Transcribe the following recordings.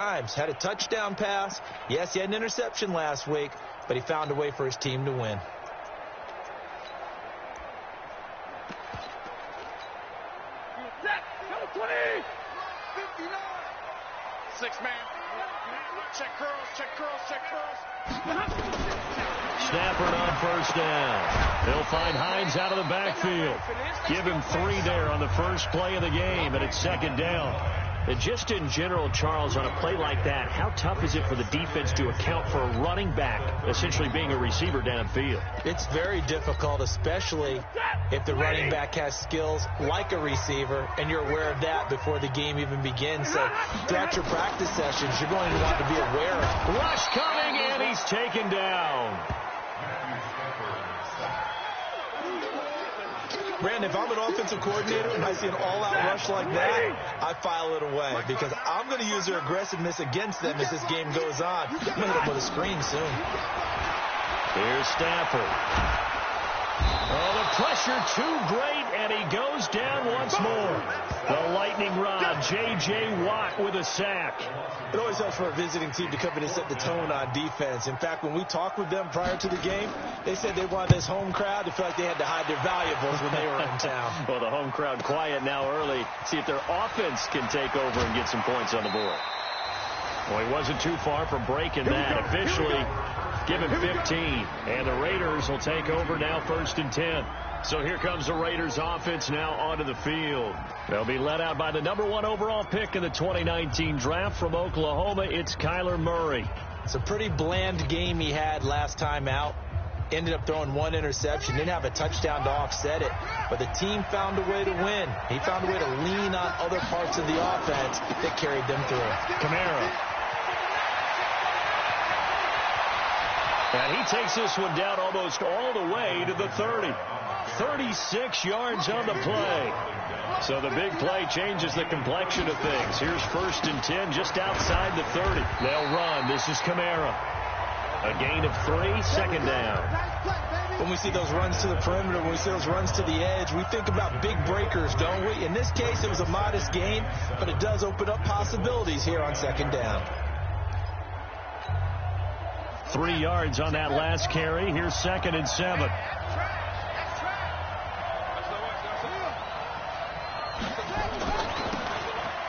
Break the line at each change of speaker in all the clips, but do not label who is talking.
times. Had a touchdown pass. Yes, he had an interception last week, but he found a way for his team to win.
Six-man. Check curls, check curls, check curls.
Stafford on first down. He'll find Hines out of the backfield. Give him 3 there on the first play of the game, and it's second down. And just in general, Charles, on a play like that, how tough is it for the defense to account for a running back essentially being a receiver downfield?
It's very difficult, especially if the running back has skills like a receiver, and you're aware of that before the game even begins. So throughout your practice sessions, you're going to want to be aware of.
Rush coming, and he's taken down.
Brandon, if I'm an offensive coordinator and I see an all-out rush like that, I file it away because I'm going to use their aggressiveness against them as this game goes on. I'm going to hit them with a screen soon.
Here's Stafford. Oh, the pressure too great, and he goes down once more. The lightning rod, J.J. Watt with a sack.
It always helps for a visiting team to come in and set the tone on defense. In fact, when we talked with them prior to the game, they said they wanted this home crowd to feel like they had to hide their valuables when they were in town.
Well, the home crowd quiet now early. See if their offense can take over and get some points on the board. Well, he wasn't too far from breaking that. Officially, give him 15. And the Raiders will take over now, 1st and 10. So here comes the Raiders offense now onto the field. They'll be led out by the #1 overall pick in the 2019 draft from Oklahoma. It's Kyler Murray.
It's a pretty bland game he had last time out. Ended up throwing 1 interception. Didn't have a touchdown to offset it. But the team found a way to win. He found a way to lean on other parts of the offense that carried them through.
Kamara. And he takes this one down almost all the way to the 30. 36 yards on the play. So the big play changes the complexion of things. Here's 1st and 10 just outside the 30. They'll run. This is Kamara. A gain of 3, second down.
When we see those runs to the perimeter, when we see those runs to the edge, we think about big breakers, don't we? In this case, it was a modest gain, but it does open up possibilities here on 2nd down.
3 yards on that last carry. Here's 2nd and 7.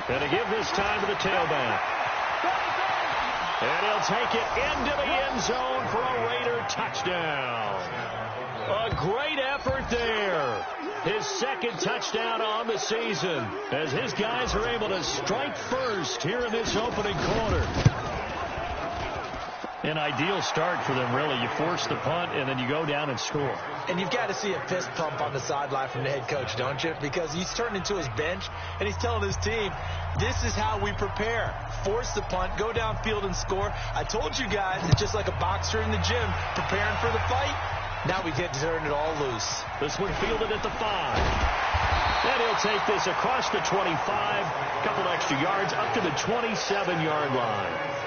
And to give this time to the tailback. And he'll take it into the end zone for a Raider touchdown. A great effort there. His 2nd touchdown on the season as his guys are able to strike first here in this opening quarter. An ideal start for them, really. You force the punt, and then you go down and score.
And you've got to see a fist pump on the sideline from the head coach, don't you? Because he's turned into his bench, and he's telling his team, this is how we prepare. Force the punt, go downfield and score. I told you guys, it's just like a boxer in the gym preparing for the fight. Now we get to turn it all loose.
This one fielded at the 5. And he'll take this across the 25, a couple extra yards, up to the 27-yard line.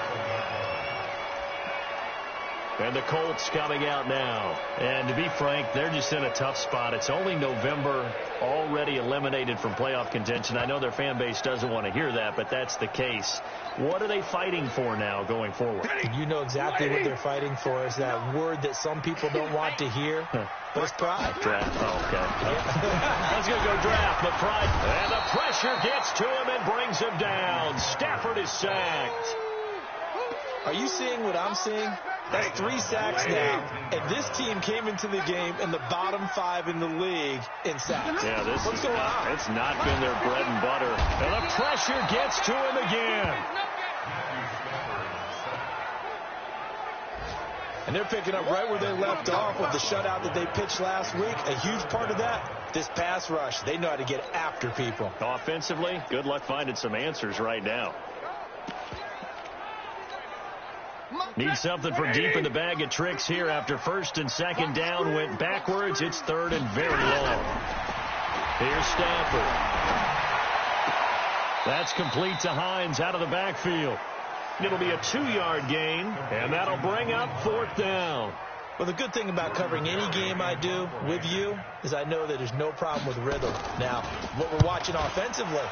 And the Colts coming out now. And to be frank, they're just in a tough spot. It's only November, already eliminated from playoff contention. I know their fan base doesn't want to hear that, but that's the case. What are they fighting for now going forward?
You know exactly what they're fighting for. Is that word that some people don't want to hear. But it's pride.
Draft. Oh, okay. I was going to go draft, but pride. And the pressure gets to him and brings him down. Stafford is sacked.
Are you seeing what I'm seeing? That's 3 sacks now, and this team came into the game in the bottom 5 in the league in sacks.
Yeah,
What's going on?
It's not been their bread and butter. And the pressure gets to him again.
And they're picking up right where they left off with the shutout that they pitched last week. A huge part of that, this pass rush. They know how to get after people.
Offensively, good luck finding some answers right now. Need something from deep in the bag of tricks here after 1st and 2nd down went backwards. It's 3rd and very long. Here's Stafford. That's complete to Hines out of the backfield. It'll be a 2-yard gain, and that'll bring up 4th down.
Well, the good thing about covering any game I do with you is I know that there's no problem with rhythm. Now, what we're watching offensively,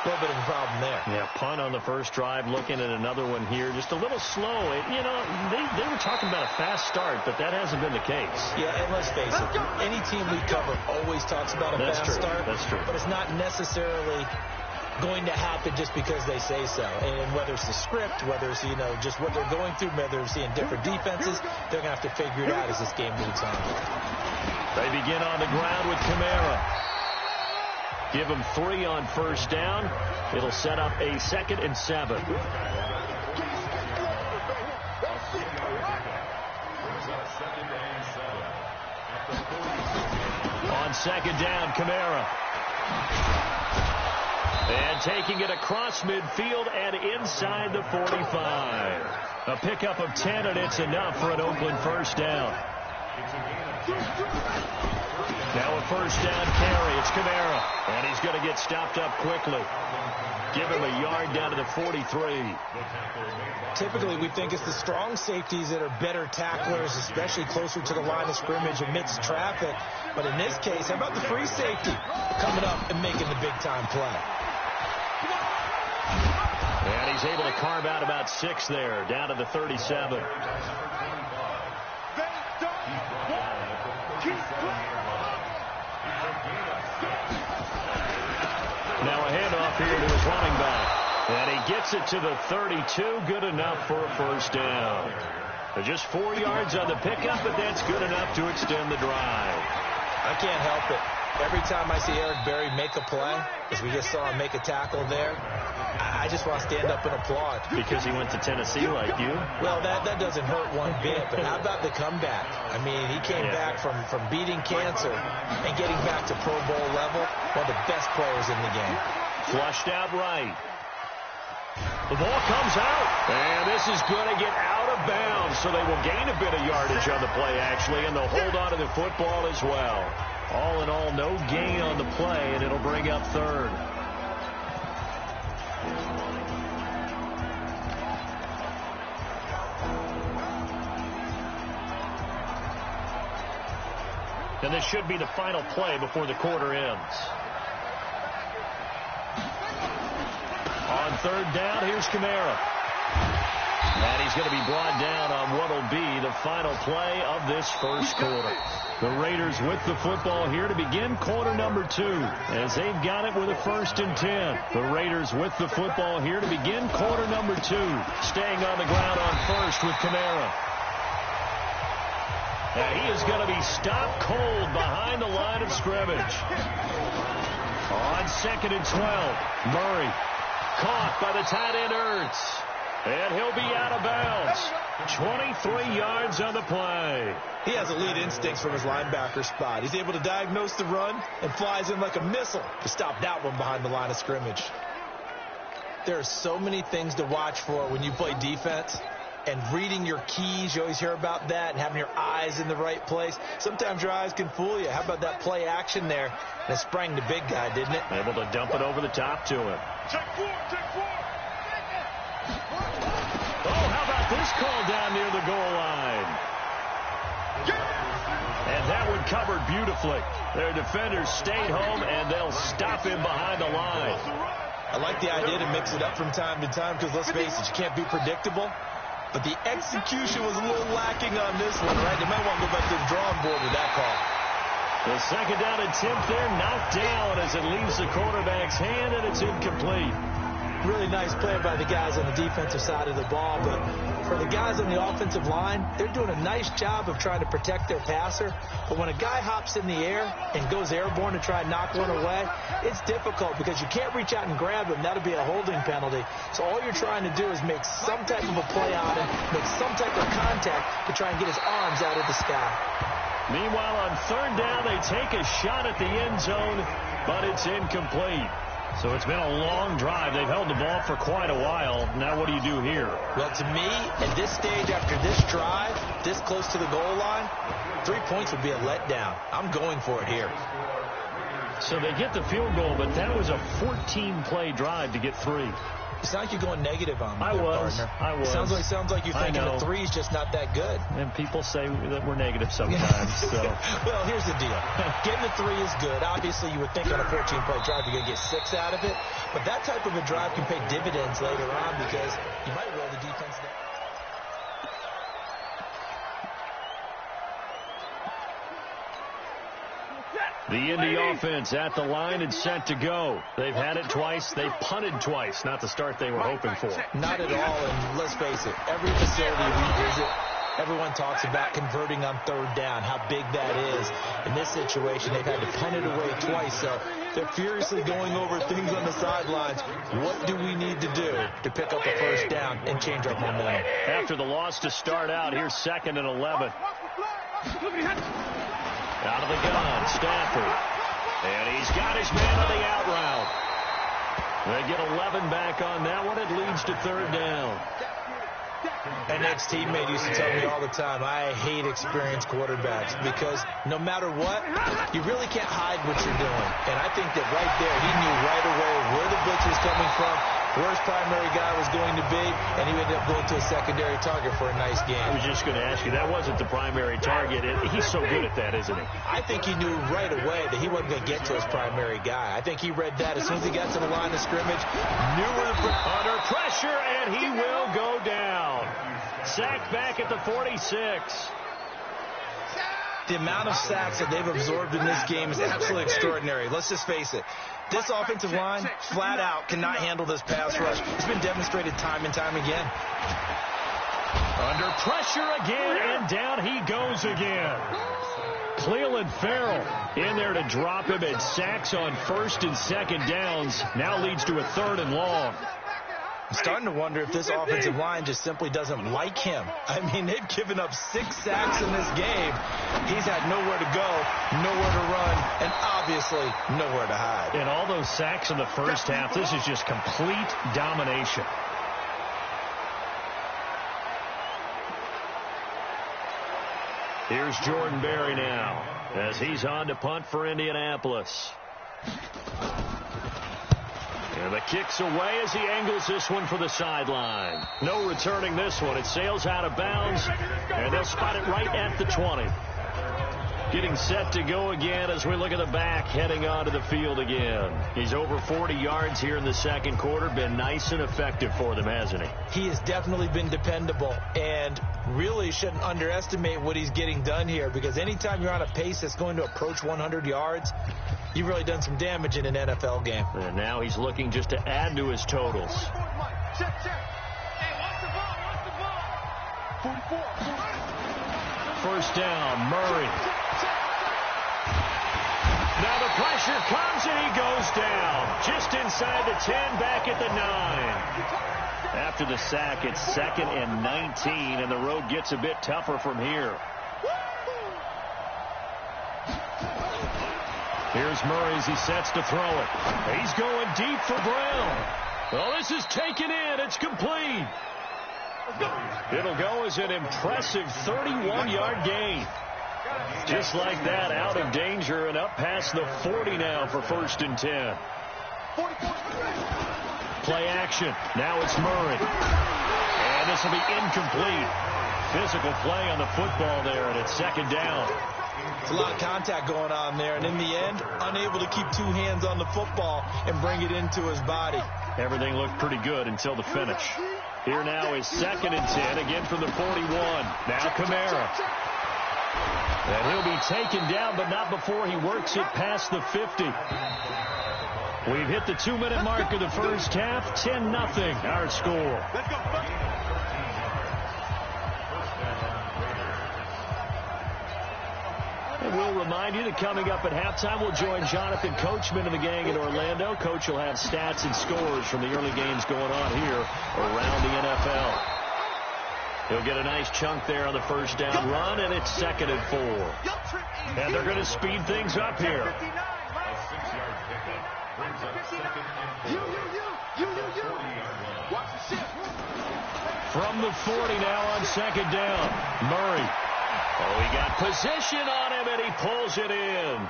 A little bit of a problem there.
Yeah, punt on the first drive, looking at another one here. Just a little slow. You know, they were talking about a fast start, but that hasn't been the case.
Yeah, and let's face it, any team we cover always talks about a fast start.
That's true.
But it's not necessarily going to happen just because they say so. And whether it's the script, whether it's, you know, just what they're going through, whether they're seeing different defenses, they're going to have to figure it out as this game moves on.
They begin on the ground with Kamara. Give him 3 on first down. It'll set up a 2nd and 7. On 2nd down, Kamara. And taking it across midfield and inside the 45. A pickup of 10, and it's enough for an Oakland first down. Now a first down carry. It's Kamara. And he's going to get stopped up quickly. Give him a yard down to the 43.
Typically, we think it's the strong safeties that are better tacklers, especially closer to the line of scrimmage amidst traffic. But in this case, how about the free safety coming up and making the big-time play?
And he's able to carve out about 6 there, down to the 37. Now a handoff here to his running back. And he gets it to the 32. Good enough for a first down. Just 4 yards on the pickup, but that's good enough to extend the drive.
I can't help it. Every time I see Eric Berry make a play, as we just saw him make a tackle there, I just want to stand up and applaud.
Because he went to Tennessee like you?
Well, that doesn't hurt one bit, but how about the comeback? I mean, he came back from beating cancer and getting back to Pro Bowl level, one of the best players in the game.
Flushed out right. The ball comes out, and this is going to get out of bounds, so they will gain a bit of yardage on the play, actually, and they'll hold on to the football as well. All in all, no gain on the play, and it'll bring up 3rd. And this should be the final play before the quarter ends. On 3rd down, here's Kamara. And he's going to be brought down on what will be the final play of this first quarter. The Raiders with the football here to begin quarter number 2, as they've got it with a 1st and 10. The Raiders with the football here to begin quarter number 2, staying on the ground on first with Kamara. And he is going to be stopped cold behind the line of scrimmage. On 2nd and 12, Murray caught by the tight end Ertz. And he'll be out of bounds. 23 yards on the play.
He has elite instincts from his linebacker spot. He's able to diagnose the run and flies in like a missile to stop that one behind the line of scrimmage. There are so many things to watch for when you play defense. And reading your keys, you always hear about that, and having your eyes in the right place. Sometimes your eyes can fool you. How about that play action there? And it sprang the big guy, didn't it?
Able to dump it over the top to him.
Check 4, check 4.
Oh, how about this call down near the goal line? And that one covered beautifully. Their defenders stayed home, and they'll stop him behind the line.
I like the idea to mix it up from time to time because, let's face it, you can't be predictable. But the execution was a little lacking on this one, right? They might want to go back to the drawing board with that call.
The 2nd down attempt there knocked down as it leaves the quarterback's hand, and it's incomplete.
Really nice play by the guys on the defensive side of the ball, but for the guys on the offensive line, they're doing a nice job of trying to protect their passer. But when a guy hops in the air and goes airborne to try and knock one away, it's difficult because you can't reach out and grab him. That'll be a holding penalty. So all you're trying to do is make some type of a play on him, make some type of contact to try and get his arms out of the sky.
Meanwhile, on 3rd down, they take a shot at the end zone, but it's incomplete. So it's been a long drive. They've held the ball for quite a while. Now what do you do here?
Well, to me, at this stage after this drive, this close to the goal line, 3 points would be a letdown. I'm going for it here.
So they get the field goal, but that was a 14-play drive to get 3.
It's not like you're going negative on me,
I was.
Sounds like you're thinking the three's just not that good.
And people say that we're negative sometimes. So.
Well, here's the deal. Getting the three is good. Obviously, you would think on a 14-play drive you're going to get 6 out of it. But that type of a drive can pay dividends later on because you might roll the defense down.
The Indy offense at the line and set to go. They've had it twice. They've punted twice. Not the start they were hoping for.
Not at all. And let's face it, every facility we visit, everyone talks about converting on third down, how big that is. In this situation, they've had to punt it away twice. So they're furiously going over things on the sidelines. What do we need to do to pick up a first down and change our momentum?
After the loss to start out, here's 2nd and 11. Out of the gun, Stafford. And he's got his man on the out route. They get 11 back on that one. It leads to 3rd down.
An ex-teammate used to tell me all the time, I hate experienced quarterbacks because no matter what, you really can't hide what you're doing. And I think that right there, he knew right away where the blitz was coming from, where his primary guy was going to be, and he ended up going to a secondary target for a nice game.
I was just going to ask you, that wasn't the primary target. He's so good at that, isn't he?
I think he knew right away that he wasn't going to get to his primary guy. I think he read that as soon as he got to the line of scrimmage, knew where the
under pressure, and he will go down. Sacked back at the 46.
The amount of sacks that they've absorbed in this game is absolutely extraordinary. Let's just face it. This offensive line, flat out, cannot handle this pass rush. It's been demonstrated time and time again.
Under pressure again, and down he goes again. Cleveland Farrell in there to drop him, and sacks on 1st and 2nd downs. Now leads to a 3rd and long.
I'm starting to wonder if this offensive line just simply doesn't like him. I mean, they've given up 6 sacks in this game. He's had nowhere to go, nowhere to run, and obviously nowhere to hide.
And all those sacks in the first half, this is just complete domination. Here's Jordan Berry now as he's on to punt for Indianapolis. And the kick's away as he angles this one for the sideline. No returning this one. It sails out of bounds, and they'll spot it right at the 20. Getting set to go again as we look at the back, heading onto the field again. He's over 40 yards here in the 2nd quarter. Been nice and effective for them, hasn't he?
He has definitely been dependable, and really shouldn't underestimate what he's getting done here, because anytime you're on a pace that's going to approach 100 yards, you've really done some damage in an NFL game.
And now he's looking just to add to his totals. First down, Murray. Now the pressure comes and he goes down. Just inside the 10, back at the 9. After the sack, it's 2nd and 19, and the road gets a bit tougher from here. Here's Murray as he sets to throw it. He's going deep for Brown. Well, this is taken in. It's complete. It'll go as an impressive 31-yard gain. Just like that, out of danger and up past the 40 now for 1st and 10. Play action. Now it's Murray. And this will be incomplete. Physical play on the football there, and it's 2nd down.
It's a lot of contact going on there, and in the end, unable to keep 2 hands on the football and bring it into his body.
Everything looked pretty good until the finish. Here now is 2nd and 10, again from the 41. Now Kamara. And he'll be taken down, but not before he works it past the 50. We've hit the 2-minute mark of the first half. 10-0 our score.
Let's go.
And we'll remind you that coming up at halftime, we'll join Jonathan Coachman and the gang in Orlando. Coach will have stats and scores from the early games going on here around the NFL. He'll get a nice chunk there on the first down run, and it's 2nd and 4. And they're going to speed things up here. From the 40 now on 2nd down. Murray. Oh, he got position on him, and he pulls it in.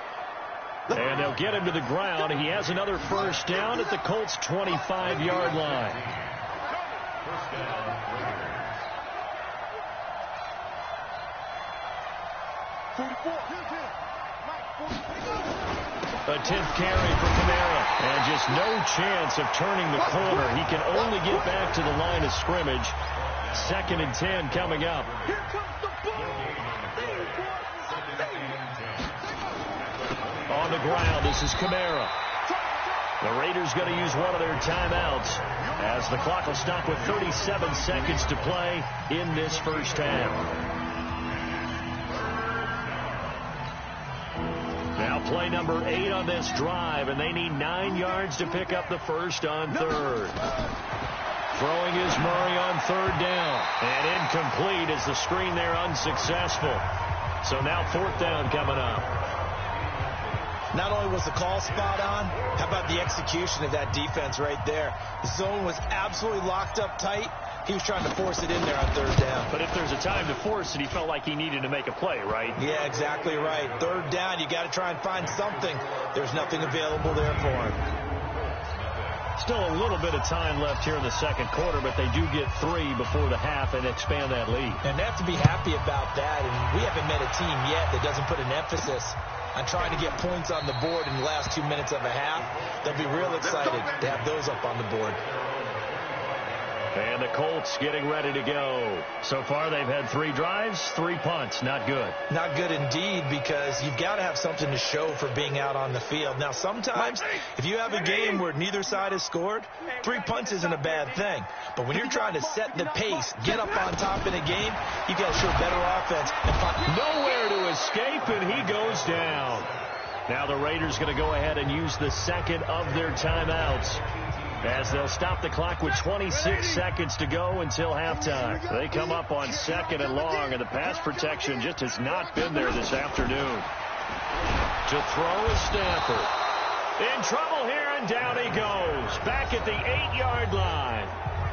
And they'll get him to the ground. He has another first down at the Colts' 25-yard line. A 10th carry for Kamara. And just no chance of turning the corner. He can only get back to the line of scrimmage. 2nd and 10 coming up. On the ground, this is Kamara. The Raiders going to use one of their timeouts as the clock will stop with 37 seconds to play in this first half. Now play number 8 on this drive, and they need 9 yards to pick up the first on 3rd. Throwing is Murray on 3rd down. And incomplete as the screen there unsuccessful. So now 4th down coming up.
Not only was the call spot on, how about the execution of that defense right there? The zone was absolutely locked up tight. He was trying to force it in there on 3rd down.
But if there's a time to force it, he felt like he needed to make a play, right?
Yeah, exactly right. 3rd down, you got to try and find something. There's nothing available there for him.
Still a little bit of time left here in the second quarter, but they do get 3 before the half and expand that lead.
And they have to be happy about that. And we haven't met a team yet that doesn't put an emphasis on trying to get points on the board in the last 2 minutes of a half. They'll be real excited to have those up on the board.
And the Colts getting ready to go. So far, they've had 3 drives, 3 punts. Not good.
Not good indeed, because you've got to have something to show for being out on the field. Now, sometimes, if you have a game where neither side has scored, 3 punts isn't a bad thing. But when you're trying to set the pace, get up on top in a game, you got to show better offense. And find
nowhere to escape, and he goes down. Now the Raiders going to go ahead and use the second of their timeouts, as they'll stop the clock with 26 seconds to go until halftime. They come up on 2nd and long, and the pass protection just has not been there this afternoon. To throw is Stafford. In trouble here, and down he goes. Back at the 8-yard line.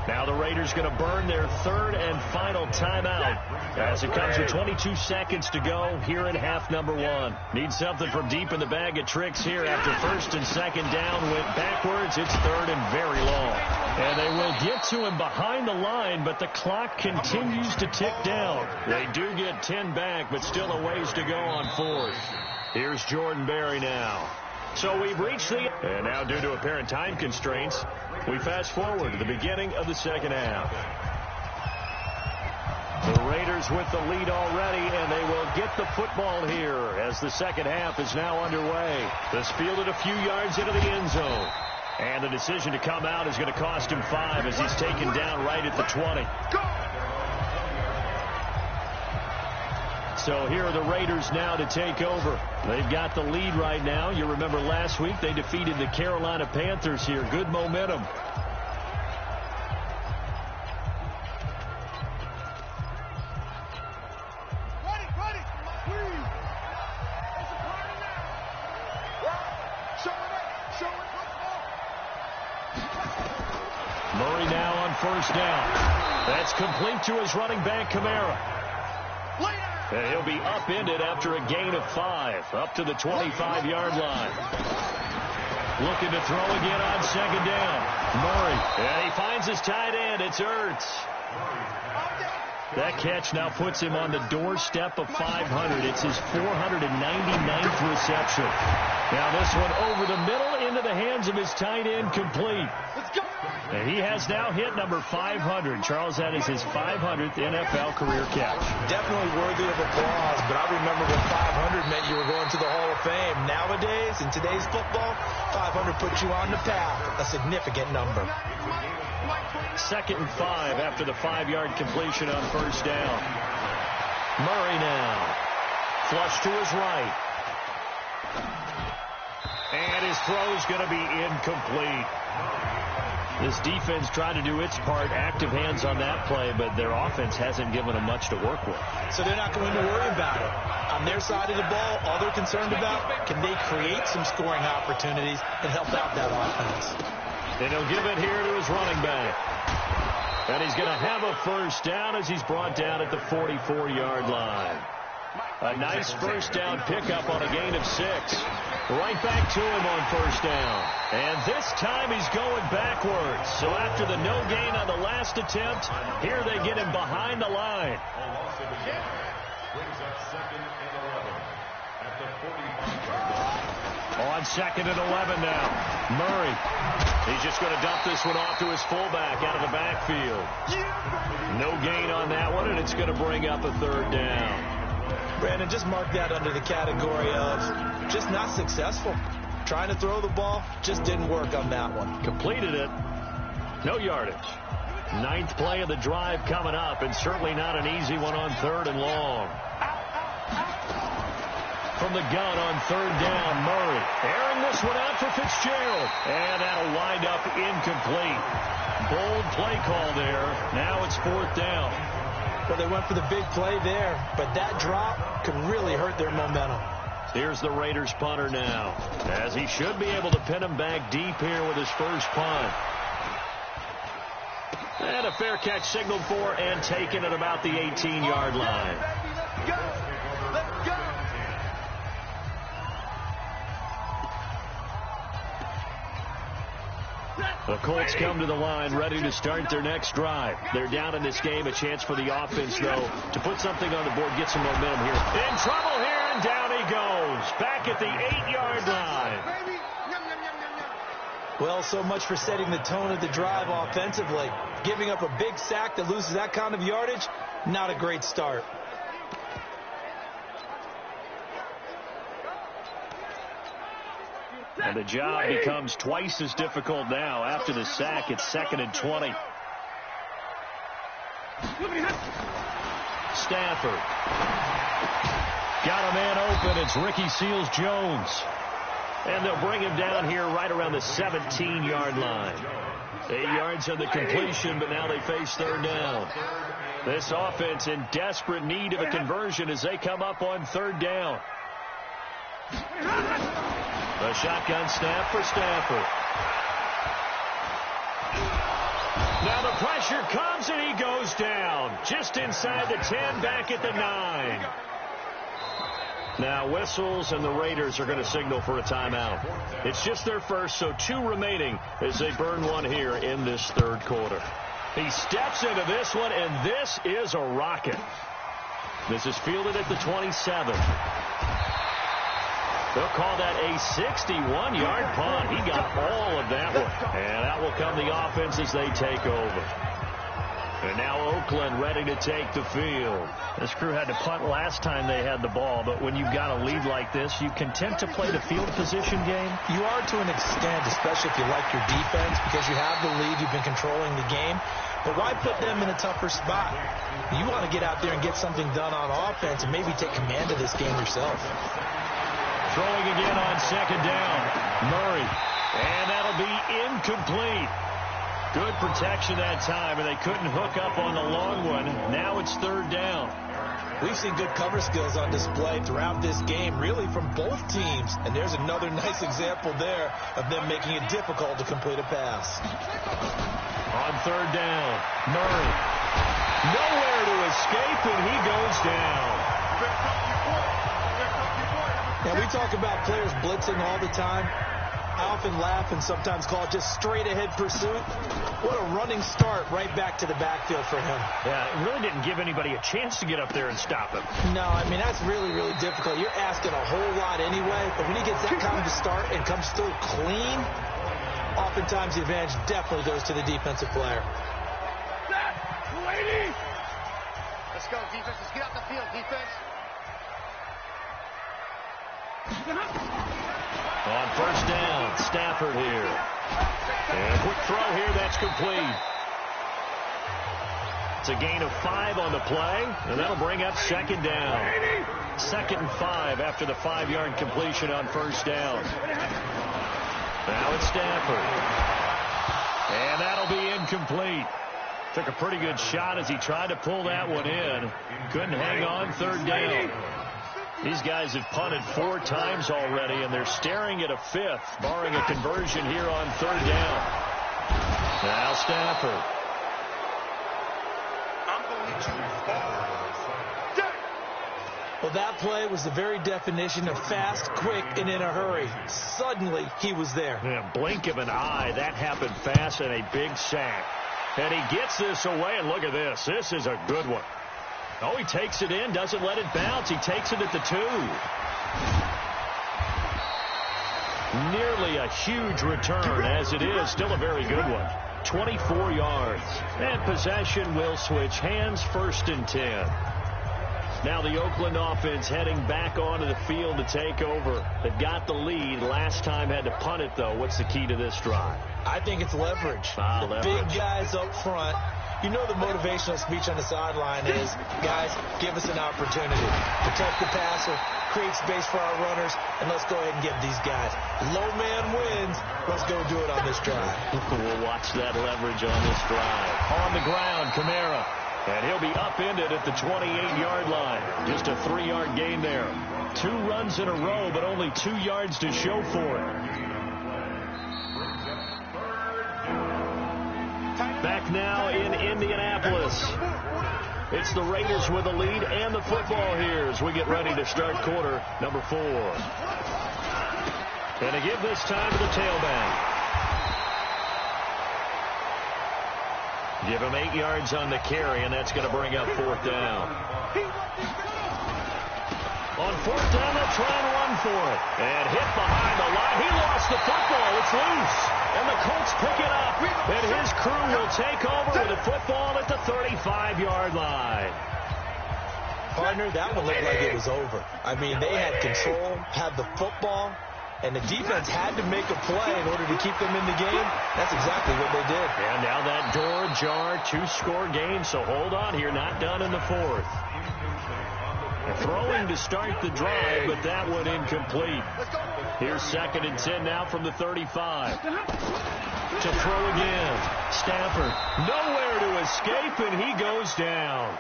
Now the Raiders going to burn their 3rd and final timeout as it comes with 22 seconds to go here in half number 1. Need something from deep in the bag of tricks here after 1st and 2nd down went backwards. It's 3rd and very long. And they will get to him behind the line, but the clock continues to tick down. They do get 10 back, but still a ways to go on 4th. Here's Jordan Berry now. So we've reached the... And now due to apparent time constraints, we fast forward to the beginning of the second half. The Raiders with the lead already, and they will get the football here as the second half is now underway. This fielded a few yards into the end zone. And the decision to come out is going to cost him 5 as he's taken down right at the 20. So here are the Raiders now to take over. They've got the lead right now. You remember last week they defeated the Carolina Panthers here. Good momentum. Murray now on 1st down. That's complete to his running back, Kamara. And he'll be upended after a gain of 5, up to the 25-yard line. Looking to throw again on 2nd down. Murray, and he finds his tight end. It's Ertz. That catch now puts him on the doorstep of 500. It's his 499th reception. Now this one over the middle into the hands of his tight end, complete. And he has now hit number 500. Charles, that is his 500th NFL career catch.
Definitely worthy of applause, but I remember when 500 meant you were going to the Hall of Fame. Nowadays, in today's football, 500 puts you on the path, a significant number.
2nd and 5 after the 5-yard completion on 1st down. Murray now. Flush to his right. And his throw's going to be incomplete. This defense tried to do its part, active hands on that play, but their offense hasn't given them much to work with.
So they're not going to worry about it. On their side of the ball, all they're concerned about, can they create some scoring opportunities and help out that offense?
And he'll give it here to his running back. And he's going to have a 1st down as he's brought down at the 44-yard line. A nice first down pickup on a gain of 6. Right back to him on first down. And this time he's going backwards. So after the no gain on the last attempt, here they get him behind the line. On 2nd and 11 now. Murray. He's just going to dump this one off to his fullback out of the backfield. No gain on that one, and it's going to bring up a 3rd down.
Brandon, just mark that under the category of just not successful. Trying to throw the ball, just didn't work on that one.
Completed it. No yardage. 9th play of the drive coming up, and certainly not an easy one on 3rd and long. From the gun on 3rd down, Murray. Airing this one out for Fitzgerald. And that'll wind up incomplete. Bold play call there. Now it's 4th down.
Well, they went for the big play there, but that drop could really hurt their momentum.
Here's the Raiders punter now, as he should be able to pin him back deep here with his first punt. And a fair catch signaled for and taken at about the 18-yard line.
Let's go.
The Colts come to the line ready to start their next drive. They're down in this game. A chance for the offense, though, to put something on the board, get some momentum here. In trouble here, and down he goes. Back at the 8-yard line.
Well, so much for setting the tone of the drive offensively. Giving up a big sack that loses that kind of yardage, not a great start.
And the job becomes twice as difficult now. After the sack, it's 2nd and 20. Stafford. Got a man open. It's Ricky Seals-Jones. And they'll bring him down here right around the 17-yard line. 8 yards on the completion, but now they face 3rd down. This offense in desperate need of a conversion as they come up on 3rd down. A shotgun snap for Stafford. Now the pressure comes and he goes down. Just inside the 10, back at the 9. Now whistles and the Raiders are going to signal for a timeout. It's just their first, so 2 remaining as they burn one here in this 3rd quarter. He steps into this one, and this is a rocket. This is fielded at the 27. They'll call that a 61-yard punt. He got all of that one. And that will come the offense as they take over. And now Oakland ready to take the field.
This crew had to punt last time they had the ball, but when you've got a lead like this, you content to play the field position game?
You are to an extent, especially if you like your defense, because you have the lead, you've been controlling the game. But why put them in a tougher spot? You want to get out there and get something done on offense and maybe take command of this game yourself.
Throwing again on 2nd down. Murray. And that'll be incomplete. Good protection that time, and they couldn't hook up on the long one. Now it's 3rd down.
We've seen good cover skills on display throughout this game, really from both teams. And there's another nice example there of them making it difficult to complete a pass.
On 3rd down, Murray. Nowhere to escape, and he goes down.
Now, we talk about players blitzing all the time. I often laugh and sometimes call it just straight-ahead pursuit. What a running start right back to the backfield for him.
Yeah, it really didn't give anybody a chance to get up there and stop him.
No, I mean, that's really, really difficult. You're asking a whole lot anyway, but when he gets that kind of a start and comes through clean, oftentimes the advantage definitely goes to the defensive player.
Let's go, defense. Let's get out the field, defense.
On 1st down, Stafford here. And a quick throw here, that's complete. It's a gain of 5 on the play, and that'll bring up 2nd down. 2nd and 5 after the 5-yard completion on 1st down. Now it's Stafford. And that'll be incomplete. Took a pretty good shot as he tried to pull that one in. Couldn't hang on 3rd down. These guys have punted 4 times already, and they're staring at a 5th, barring a conversion here on 3rd down. Now Stafford.
I'm going to
Well, that play was the very definition of fast, quick, and in a hurry. Suddenly, he was there.
Yeah, blink of an eye. That happened fast and a big sack. And he gets this away, and look at this. This is a good one. Oh, he takes it in, doesn't let it bounce. He takes it at the 2. Nearly a huge return, as it is. Still a very good one. 24 yards. And possession will switch hands, 1st and 10. Now the Oakland offense heading back onto the field to take over. They've got the lead. Last time had to punt it, though. What's the key to this drive?
I think it's leverage.
Leverage.
Big guys up front. You know the motivational speech on the sideline is, guys, give us an opportunity. Protect the passer, create space for our runners, and let's go ahead and give these guys. Low man wins. Let's go do it on this drive.
We'll watch that leverage on this drive. On the ground, Kamara. And he'll be upended at the 28-yard line. Just a 3-yard gain there. 2 runs in a row, but only 2 yards to show for it. Back now in Indianapolis. It's the Raiders with the lead and the football here as we get ready to start quarter number 4. And to give this time to the tailback. Give him 8 yards on the carry, and that's going to bring up 4th down. On 4th down, they'll try and run for it. And hit behind the line. He lost the football. It's loose. And the Colts pick it up. And his crew will take over with the football at the 35-yard line.
Partner, that one looked like it was over. I mean, they had control, had the football, and the defense had to make a play in order to keep them in the game. That's exactly what they did.
And now that door ajar, 2-score game, so hold on here, not done in the 4th. Throwing to start the drive, but that one incomplete. Here's 2nd and 10 now from the 35. To throw again. Stafford nowhere to escape, and he goes down.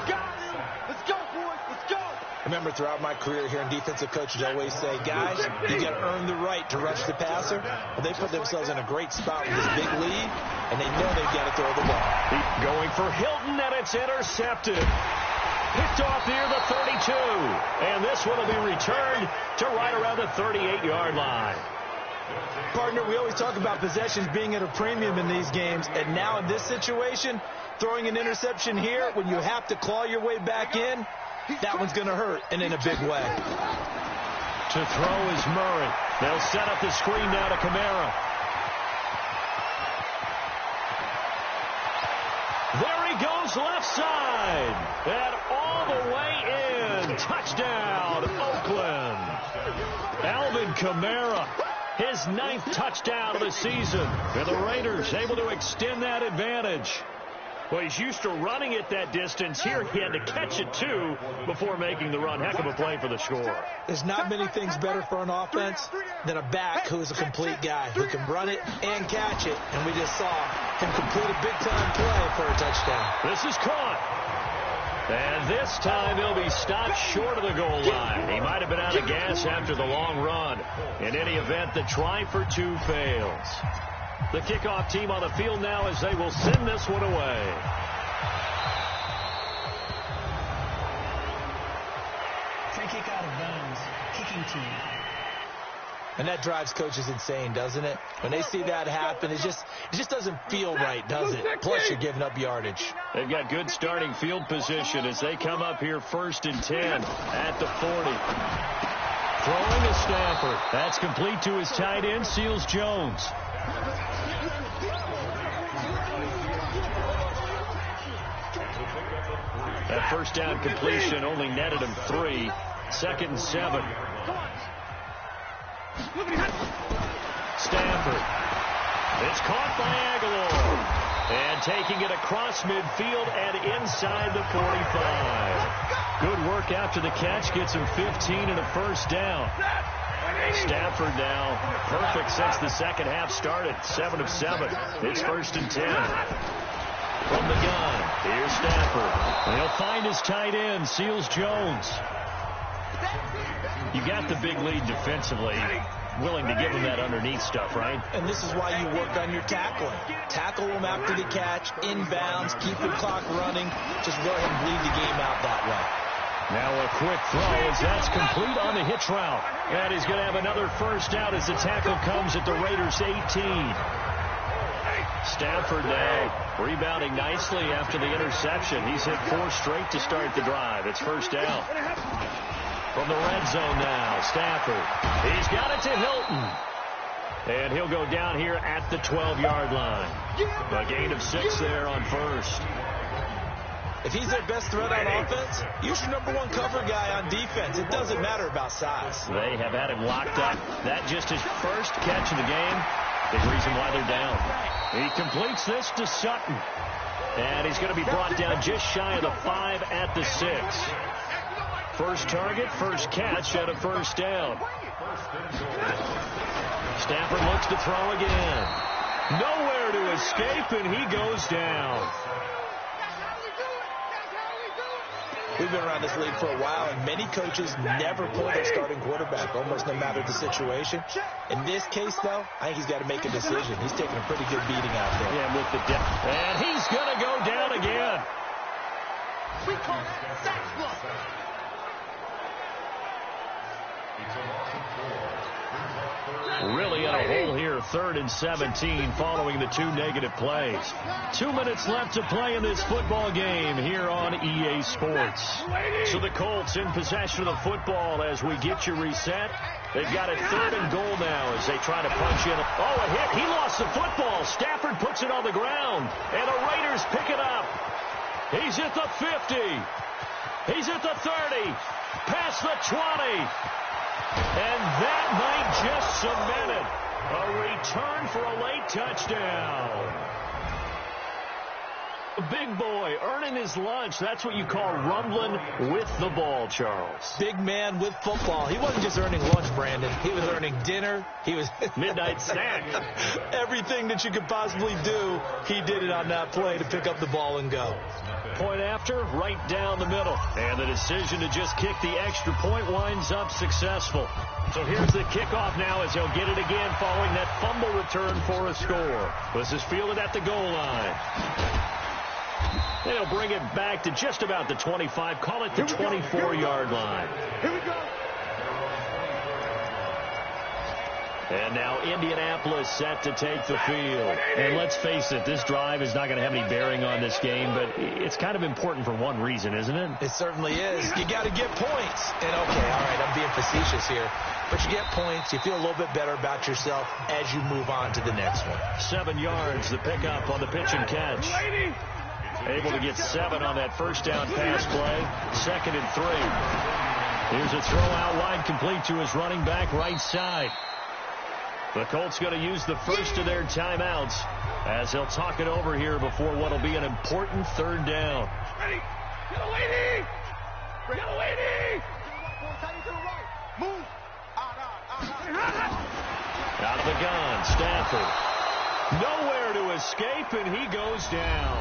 Got him. Let's go, boys. Let's go.
Remember, throughout my career here in defensive coaches, I always say, guys, you got to earn the right to rush the passer. Well, they put themselves in a great spot with this big lead, and they know they've got to throw the ball.
Going for Hilton, and it's intercepted. Picked off near the 32. And this one will be returned to right around the 38-yard line.
Partner, we always talk about possessions being at a premium in these games, and now in this situation, throwing an interception here when you have to claw your way back in, that one's going to hurt, and in a big way.
To throw is Murray. They'll set up the screen now to Kamara. There he goes, left side. And all the way in. Touchdown, Oakland. Alvin Kamara, his 9th touchdown of the season. And the Raiders able to extend that advantage. Well, he's used to running it that distance. Here he had to catch it, too, before making the run. Heck of a play for the score.
There's not many things better for an offense than a back who's a complete guy, who can run it and catch it. And we just saw him complete a big-time play for a touchdown.
This is caught. And this time he'll be stopped short of the goal line. He might have been out of gas after the long run. In any event, the try for 2 fails. The kickoff team on the field now as they will send this one away.
Free kick out of bounds. Kicking team.
And that drives coaches insane, doesn't it? When they see that happen, it just doesn't feel right, does it? Plus, you're giving up yardage.
They've got good starting field position as they come up here 1st and 10 at the 40. Throwing to Stafford. That's complete to his tight end, Seals Jones. That first down completion only netted him 3. 2nd and 7. Stafford. It's caught by Aguilar. And taking it across midfield and inside the 45. Good work after the catch. Gets him 15 and a first down. Stafford now perfect since the second half started. 7 of 7. It's 1st and 10. From the gun, here's Stafford. And he'll find his tight end, Seals Jones. You got the big lead defensively. Willing to give him that underneath stuff, right?
And this is why you work on your tackling. Tackle him after the catch, inbounds, keep the clock running. Just go ahead and bleed the game out that way.
Now a quick throw as that's complete on the hitch route. And he's going to have another first down as the tackle comes at the Raiders' 18. Stafford now rebounding nicely after the interception. He's hit 4 straight to start the drive. It's first down. From the red zone now, Stafford. He's got it to Hilton. And he'll go down here at the 12-yard line. A gain of 6 there on first.
If he's their best threat on offense, use your number 1 cover guy on defense. It doesn't matter about size.
They have had him locked up. That just his first catch of the game. Big reason why they're down. He completes this to Sutton. And he's going to be brought down just shy of the 5 at the 6. First target, first catch at a first down. Stafford looks to throw again. Nowhere to escape, and he goes down.
We've been around this league for a while, and many coaches never pull their starting quarterback, almost no matter the situation. In this case, though, I think he's got to make a decision. He's taking a pretty good beating out there.
Yeah, with the depth. And he's going to go down again.
We call that sack block.
Really in a hole here, 3rd and 17 following the 2 negative plays. 2 minutes left to play in this football game here on EA Sports. So the Colts in possession of the football as we get you reset. They've got a 3rd and goal now as they try to punch in. Oh, a hit. He lost the football. Stafford puts it on the ground. And the Raiders pick it up. He's at the 50. He's at the 30. Past the 20. And that might just cement it. A return for a late touchdown. A big boy earning his lunch. That's what you call rumbling with the ball, Charles.
Big man with football. He wasn't just earning lunch, Brandon. He was earning dinner. He was
midnight snack.
Everything that you could possibly do, he did it on that play to pick up the ball and go.
Point after, right down the middle. And the decision to just kick the extra point winds up successful. So here's the kickoff now as he'll get it again following that fumble return for a score. This is fielded at the goal line. They'll bring it back to just about the 25. Call it the 24-yard line.
Here we go.
And now Indianapolis set to take the field. And let's face it, this drive is not going to have any bearing on this game, but it's kind of important for one reason, isn't it?
It certainly is. You got to get points. And, okay, all right, I'm being facetious here. But you get points, you feel a little bit better about yourself as you move on to the next one.
7 yards, the pickup on the pitch and catch. Able to get 7 on that first down pass play. 2nd and 3. Here's a throw out wide, complete to his running back right side. The Colts going to use the first of their timeouts as they'll talk it over here before what will be an important 3rd down.
Ready. Get a lady. Get a lady. Move.
Out of the gun, Stafford. Nowhere to escape, and he goes down.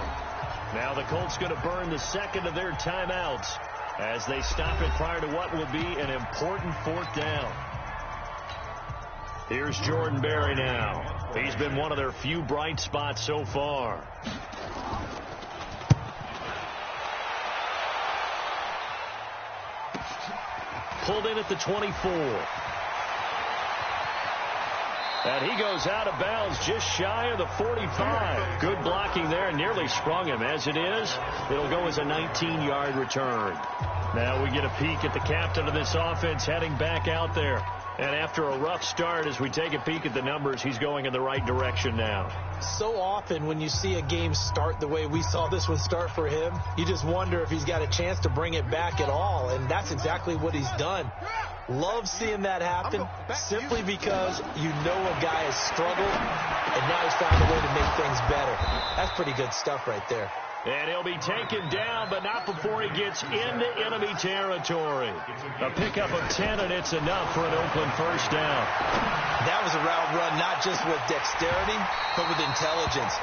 Now the Colts going to burn the 2nd of their timeouts as they stop it prior to what will be an important 4th down. Here's Jordan Berry now. He's been one of their few bright spots so far. Pulled in at the 24. And he goes out of bounds just shy of the 45. Good blocking there. Nearly sprung him. As it is, it'll go as a 19-yard return. Now we get a peek at the captain of this offense heading back out there. And after a rough start, as we take a peek at the numbers, he's going in the right direction now.
So often when you see a game start the way we saw this one start for him, you just wonder if he's got a chance to bring it back at all. And that's exactly what he's done. Love seeing that happen simply because you know a guy has struggled, and now he's found a way to make things better. That's pretty good stuff right there.
And he'll be taken down, but not before he gets into enemy territory. A pickup of 10, and it's enough for an Oakland first down.
That was a route run, not just with dexterity, but with intelligence.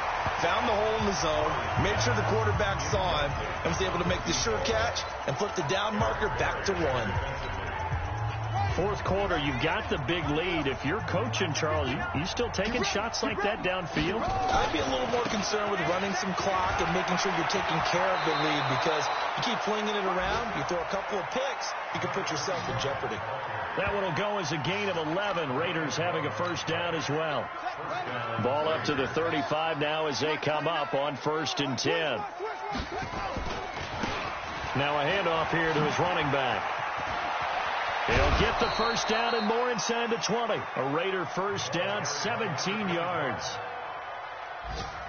Found the hole in the zone, made sure the quarterback saw him, and was able to make the sure catch and flip the down marker back to 1.
fourth quarter, you've got the big lead. If you're coaching, Charles, you still taking shots like that downfield?
I'd be a little more concerned with running some clock and making sure you're taking care of the lead, because you keep flinging it around, you throw a couple of picks, you can put yourself in jeopardy.
That one will go as a gain of 11. Raiders having a first down as well. Ball up to the 35 now as they come up on 1st and 10. Now a handoff here to his running back. He'll get the first down and more inside the 20. A Raider first down, 17 yards.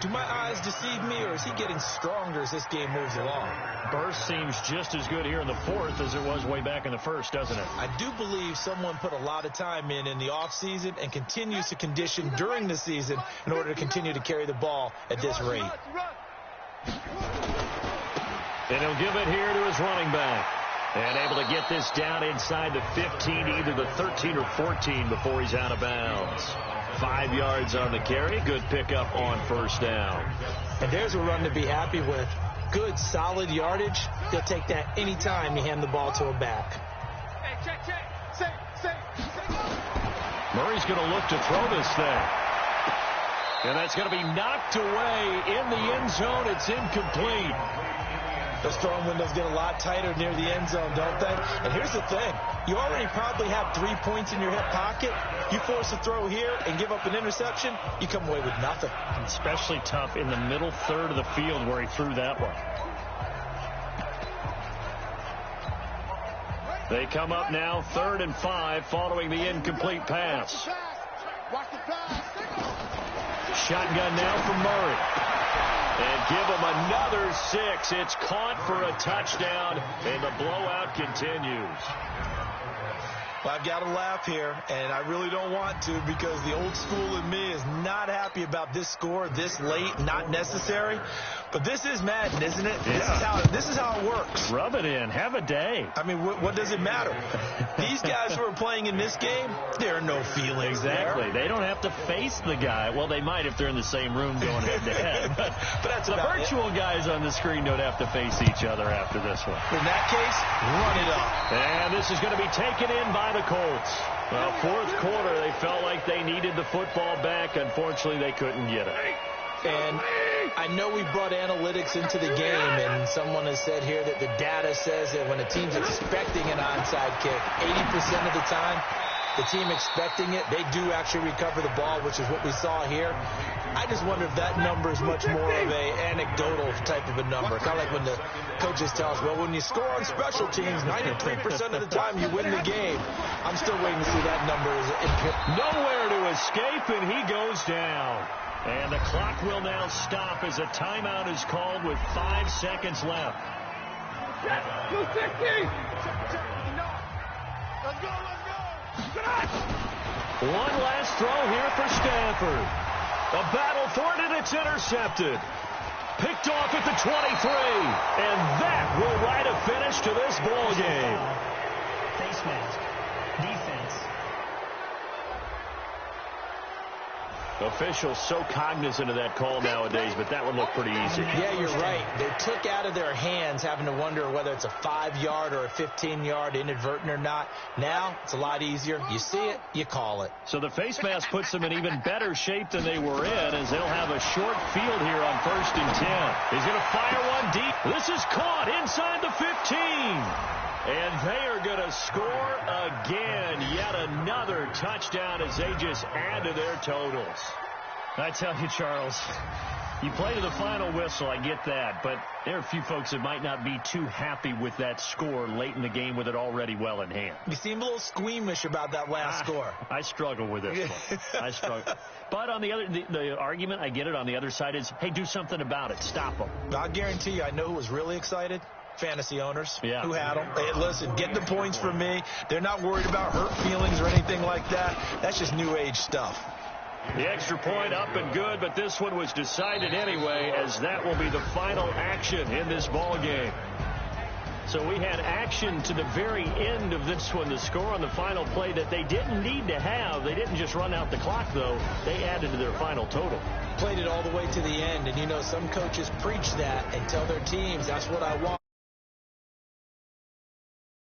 Do my eyes deceive me, or is he getting stronger as this game moves along?
Burst seems just as good here in the fourth as it was way back in the first, doesn't it?
I do believe someone put a lot of time in the offseason and continues to condition during the season in order to continue to carry the ball at this rate.
And he'll give it here to his running back. And able to get this down inside the 15, either the 13 or 14 before he's out of bounds. 5 yards on the carry. Good pickup on first down.
And there's a run to be happy with. Good, solid yardage. They'll take that anytime you hand the ball to a back.
Murray's going to look to throw this thing. And that's going to be knocked away in the end zone. It's incomplete.
Those throwing windows get a lot tighter near the end zone, don't they? And here's the thing. You already probably have 3 points in your hip pocket. You force a throw here and give up an interception, you come away with nothing.
Especially tough in the middle third of the field where he threw that one. They come up now 3rd and 5 following the incomplete pass. Shotgun now from Murray. And give him another 6. It's caught for a touchdown, and the blowout continues.
Well, I've got to laugh here, and I really don't want to, because the old school in me is not happy about this score this late, not necessary. But this is Madden, isn't it?
Yeah.
This is how it works.
Rub it in. Have a day.
I mean, what does it matter? These guys who are playing in this game, there are no feelings
Exactly.
there.
They don't have to face the guy. Well, they might if they're in the same room going head-to-head. But
that's
the virtual guys on the screen don't have to face each other after this one.
In that case, run it up.
And this is going to be taken in by the Colts. Well, fourth quarter, they felt like they needed the football back. Unfortunately, they couldn't get it.
And I know we brought analytics into the game, and someone has said here that the data says that when a team's expecting an onside kick, 80% of the time, the team expecting it, they do actually recover the ball, which is what we saw here. I just wonder if that number is much more of a anecdotal type of a number. Kind of like when the coaches tell us, well, when you score on special teams, 93% of the time you win the game. I'm still waiting to see that number.
Nowhere to escape, and he goes down. And the clock will now stop as a timeout is called with 5 seconds left.
260! Let's go!
One last throw here for Stanford. A battle for it, and it's intercepted. Picked off at the 23. And that will write a finish to this ball game.
Face mask. Defense.
Officials so cognizant of that call nowadays, but that one looked pretty easy.
Yeah, you're right. They took out of their hands having to wonder whether it's a 5-yard or a 15-yard, inadvertent or not. Now, it's a lot easier. You see it, you call it.
So the face mask puts them in even better shape than they were in, as they'll have a short field here on 1st and 10. He's going to fire one deep. This is caught inside the 15. And they are going to score again. Yet another touchdown as they just add to their totals. I tell you, Charles, you play to the final whistle, I get that. But there are a few folks that might not be too happy with that score late in the game with it already well in hand.
You seem a little squeamish about that last score.
I struggle with this one. I struggle. But on the argument, I get it, on the other side is, hey, do something about it. Stop them.
I'll guarantee you, I know who was really excited. Fantasy owners
who
had them. Hey, listen, get the points from me. They're not worried about hurt feelings or anything like that. That's just new age stuff.
The extra point up and good, but this one was decided anyway, as that will be the final action in this ball game. So we had action to the very end of this one, the score on the final play that they didn't need to have. They didn't just run out the clock, though. They added to their final total.
Played it all the way to the end, and you know some coaches preach that and tell their teams, that's what I want.